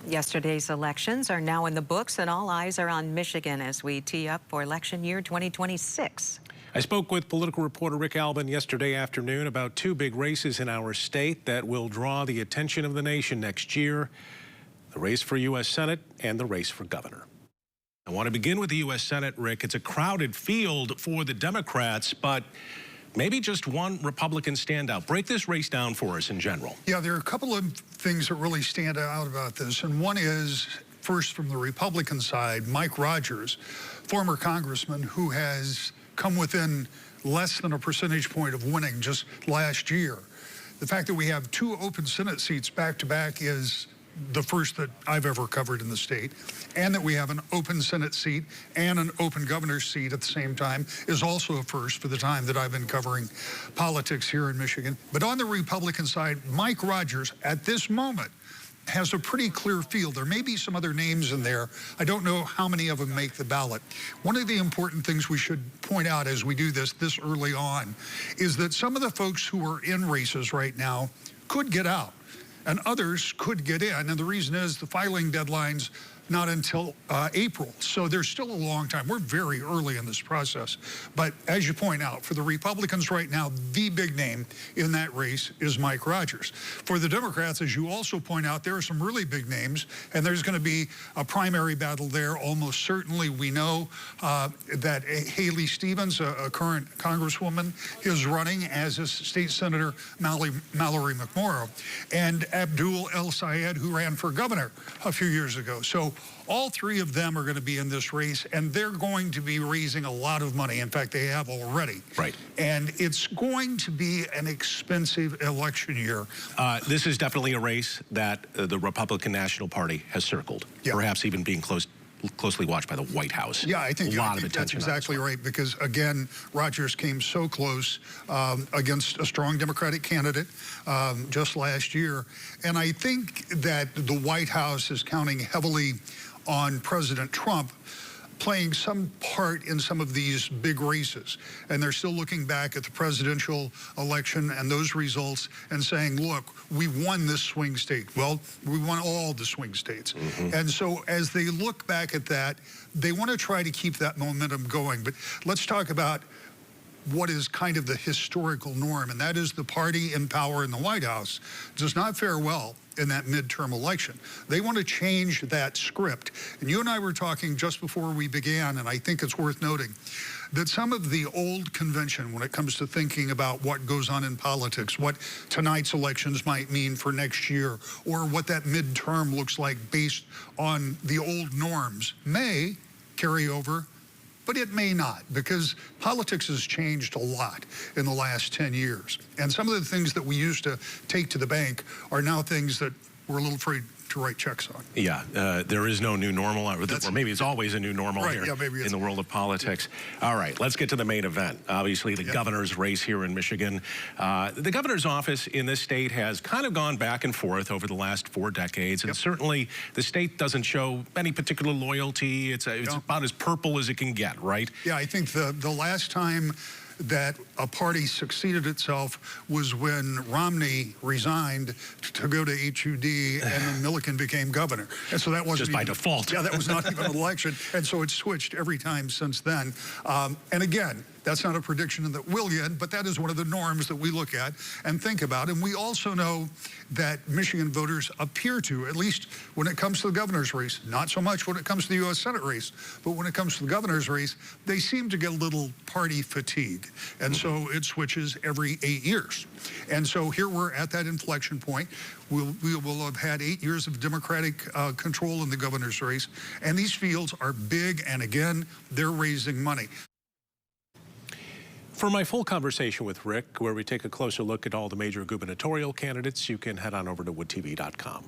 Yesterday's elections are now in the books, and all eyes are on Michigan as we tee up for election year 2026. I spoke with political reporter Rick Albin yesterday afternoon about two big races in our state that will draw the attention of the nation next year: the race for U.S. Senate and the race for governor. I want to begin with the U.S. Senate, Rick. It's a crowded field for the Democrats, but maybe just one Republican standout. Break this race down for us in general. Yeah, there are a couple of things that really stand out about this, and one is, first from the Republican side, Mike Rogers, former congressman who has come within less than a percentage point of winning just last year. The fact that we have two open Senate seats back-to-back is the first that I've ever covered in the state, and that we have an open Senate seat and an open governor's seat at the same time is also a first for the time that I've been covering politics here in Michigan. But on the Republican side, Mike Rogers, at this moment, has a pretty clear field. There may be some other names in there. I don't know how many of them make the ballot. One of the important things we should point out as we do this early on is that some of the folks who are in races right now could get out, and others could get in. And the reason is the filing deadline's not until April. So there's still a long time. We're very early in this process. But as you point out, for the Republicans right now, the big name in that race is Mike Rogers. For the Democrats, as you also point out, there are some really big names, and there's going to be a primary battle there. Almost certainly we know that Haley Stevens, a current congresswoman, is running, as is State Senator Mallory McMorrow, and Abdul El Sayed, who ran for governor a few years ago. So all three of them are going to be in this race, and they're going to be raising a lot of money. In fact, they have already. Right. And it's going to be an expensive election year. This is definitely a race that the Republican National Party has circled, perhaps even being closely watched by the White House. Yeah, I think a lot of attention. That's exactly right, because again, Rogers came so close against a strong Democratic candidate just last year. And I think that the White House is counting heavily on President Trump playing some part in some of these big races. And they're still looking back at the presidential election and those results and saying, look, we won this swing state. Well, we won all the swing states. And so as they look back at that, they want to try to keep that momentum going. But let's talk about what is kind of the historical norm, and that is the party in power in the White House does not fare well in that midterm election. They want to change that script. And you and I were talking just before we began, and I think it's worth noting that some of the old convention when it comes to thinking about what goes on in politics, what tonight's elections might mean for next year, or what that midterm looks like based on the old norms, may carry over, but it may not, because politics has changed a lot in the last 10 years. And some of the things that we used to take to the bank are now things that we're a little afraid to write checks on. Yeah, there is no new normal, or maybe it's always a new normal here in the world of politics. All right, let's get to the main event. Obviously, the governor's race here in Michigan. The governor's office in this state has kind of gone back and forth over the last 4 decades, and certainly the state doesn't show any particular loyalty. It's about as purple as it can get, right? Yeah, I think the last time that a party succeeded itself was when Romney resigned to go to HUD and then Milliken became governor. And so that wasn't just by default. Yeah, that was not even an election. And so it's switched every time since then. And again, that's not a prediction that will yet, but that is one of the norms that we look at and think about. And we also know that Michigan voters appear to, at least when it comes to the governor's race, not so much when it comes to the U.S. Senate race, but when it comes to the governor's race, they seem to get a little party fatigue. And so it switches every 8 years. And so here we're at that inflection point. We will have had 8 years of Democratic control in the governor's race. And these fields are big, and again, they're raising money. For my full conversation with Rick, where we take a closer look at all the major gubernatorial candidates, you can head on over to woodtv.com.